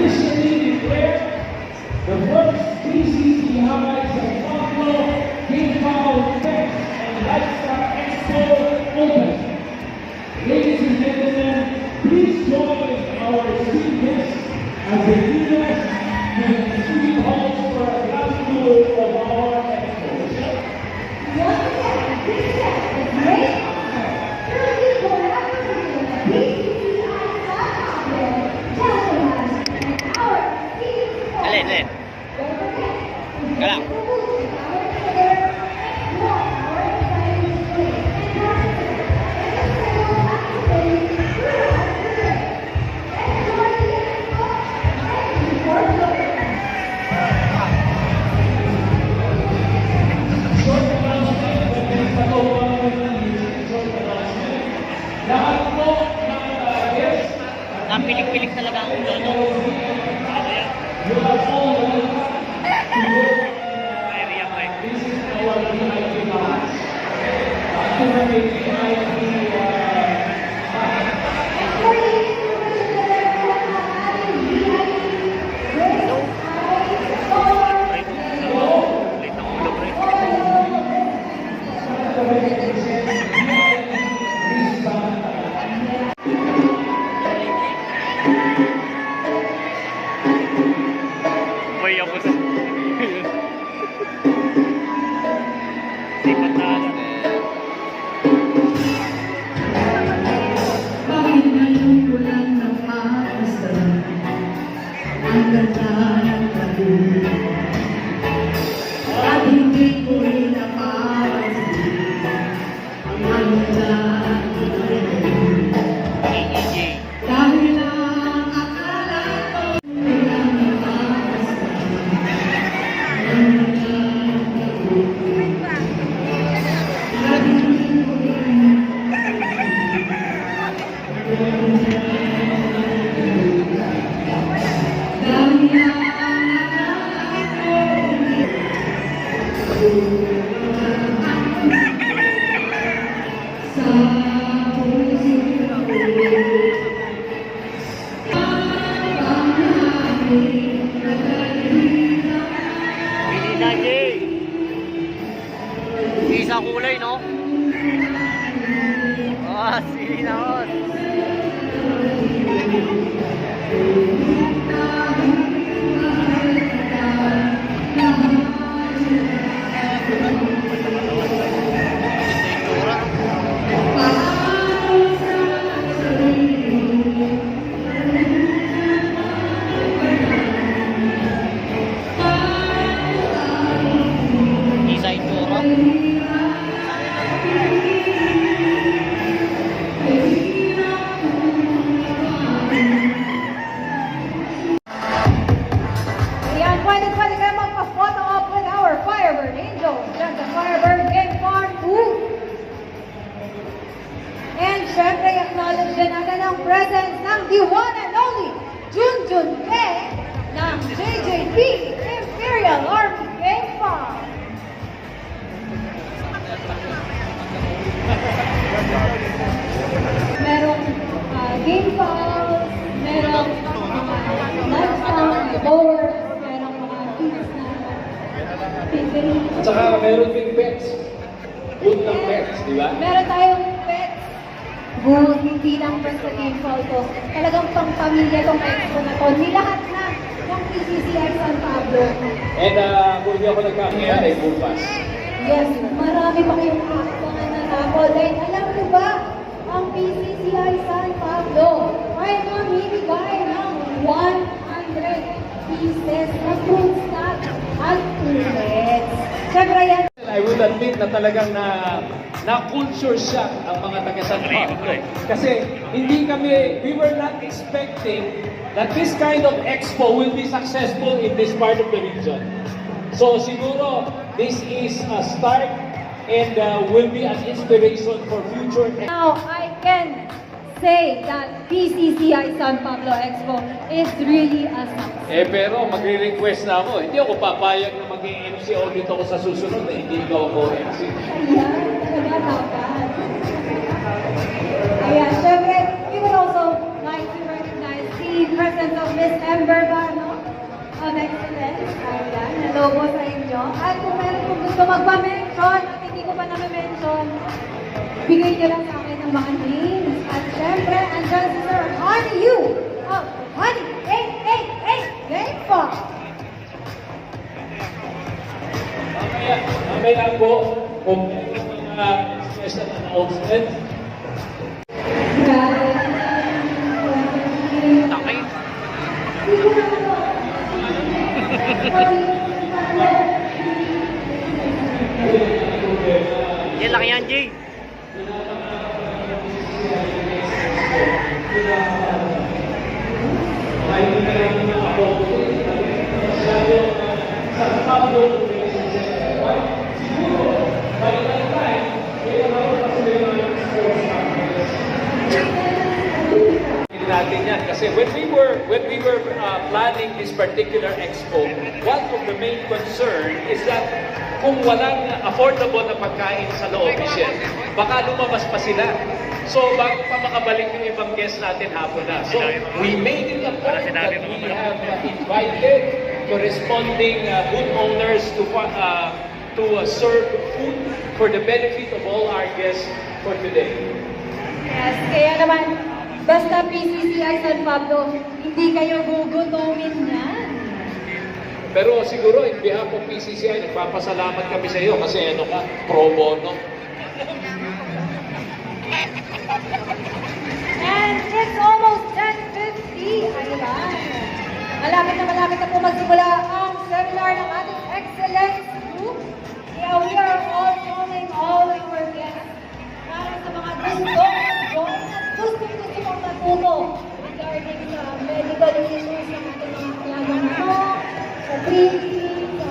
officially declare the first PCCI San Pablo Game Foul Fest and Lifestyle Expo open. Ladies and gentlemen, please join our esteemed guests as they lead us to the studio halls for a grand tour of our expo. Once again, this is a great honor. Currently collaborating with the PCCI San Pablo, Gentlemen, and our team. Alin, alin. Don't forget, Kala. to boost our together and more our exciting display and marketing. And the sales activity throughout the day. Enjoy the expo. Thank you for joining us. Short announcement, mabilis na po short announcement. Lahat po ng guests, Napilig-pilig talaga ang ulo, no? you are all welcome to work. Area mo eh. This is our VIP lounge. After the VIP, And for the information that everyone has added, VIP, raise eyes forward, Late ang ulo, pre. Uy, ako sa... Di patalan. Bakit ngayon ko lang napapasdan ang ganda ng tabi? At hindi ko rin napapansin ang handa ng tabi. EEJ. Dahil lang akala ko lang napapasdan ang ganda ng tabi. At hindi ko rin Pili na, Jay. Isa kulay, no? Ah, sili na, Os. Isa itsura. Ayan, pwede kayo magpa-photo up with our Firebird Angels dyan sa Firebird Game Farm 2. And syempre, acknowledge din natin ang presence ng the one and only Junjun Peng ng JJP Imperial Army Game Farm. Merong game fouls, merong livestock, bowers, merong mga kids na piggery. at saka meron ding pets. Good ng pets, di ba? Meron tayong pets. Well, hindi lang basta game foul to. Talagang pang-pamilya tong expo na to. Ni lahat na ng PCCI San Pablo. And kung hindi ako nagkakamaya, ay bukas. Yes, marami pa kayong mga natapos. Dahil alam niyo ba, ang PCCI San Pablo ay mamimigay ng 100 pieces na fruit snack at ulit. Siyempre yan. I would admit na talagang na-culture shock ang mga taga San Pablo. Kasi hindi kami, we were not expecting that this kind of expo will be successful in this part of the region. So siguro, this is a start and will be an inspiration for future. Now, I can say that PCCI San Pablo Expo is really a success. Pero magre-request na ako. Hindi ako papayag na maging MC audit ako sa susunod na hindi ikaw ako MC. Ayan, talaga dapat. Ayan, syempre, we would also like to recognize the presence of Miss Ember Bano of Excellence. Ayan, hello po sa inyo. At kung meron po gusto magpa-mention at hindi ko pa na-mention, bigay niyo lang sa akin ng mga names. At syempre, andyan si Sir Honey Yu of Honey 888 Game po. Mamaya po, kung mga special announcement, Takay. Yan lang yan, Jay. sa Pablo, natin yan kasi when we were planning this particular expo, one of the main concern is that kung walang affordable na pagkain sa loob, Michelle, baka lumabas pa sila. So bago pa makabalik yung ibang guests natin hapon na. So we made it a point that we have invited corresponding food owners to serve food for the benefit of all our guests for today. Yes, kaya naman, basta PCCI San Pablo, hindi kayo gugutumin yan. Pero siguro, in behalf of PCCI, nagpapasalamat kami sa iyo kasi ano ka, pro bono. And it's almost 10:50. Ayan. Malapit na po magsimula ang seminar ng ating Excellence Group. Kaya we are all calling all our guests para sa mga gusto mag-join at gusto pong matuto regarding sa medical issues ng ating mga kalagang sa treating, sa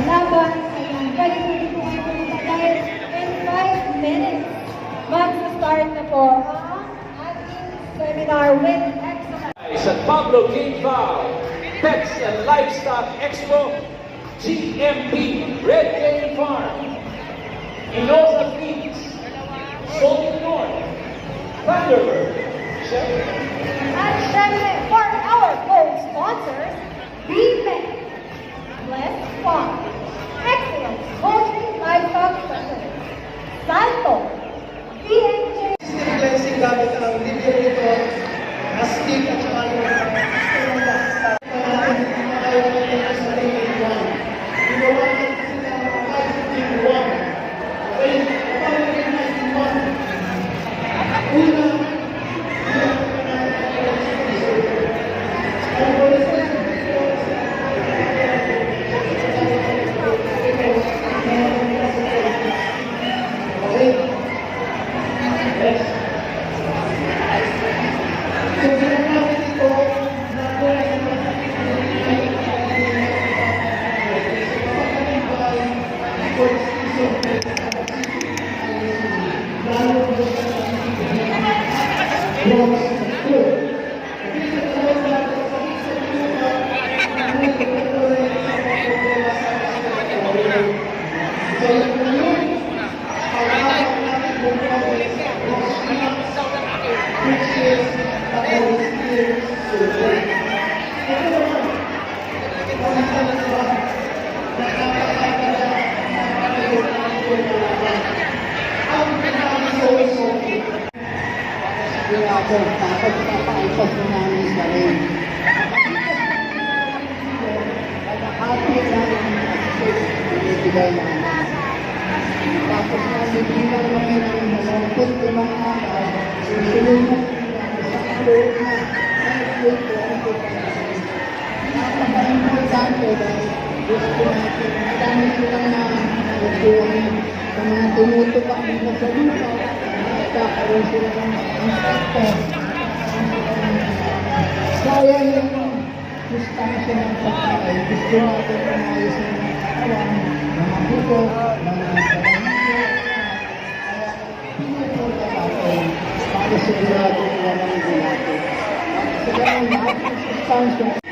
laban. Ayan. Pwede po kayo pumunta dahil in 5 minutes mag-start na po ang ating seminar with Excellence. San Pablo Game Fowl, Pets and Livestock Expo, GMP, Red Game Farm, Inosa Feeds, Solid North, Thunderbird, At syempre, for our co-sponsors, BMEC, Blessed Farm, Excellence Poultry Livestock Specialist, Santo, PNJ, Blessing gamit ang video nito, astig at saka yung dapat papaipas na namin sa rin. Pagkakati namin ang access binibigay namin. Tapos nasibilang kami ng malangkot ng mga akal, susunod na sa kaloob na ang ito. Napaka-importante dahil gusto natin, dami silang na nagsuwang sa mga tinutupak ng sa lupa. Kakaroon sila ng inspector. Kaya yung distansya ng pagkain, gusto natin umayos ng mga katawan, mga buto, mga kalamito. Kaya pinupunta natin para sigurado walang gulati. At sa ganun lahat ng sustansya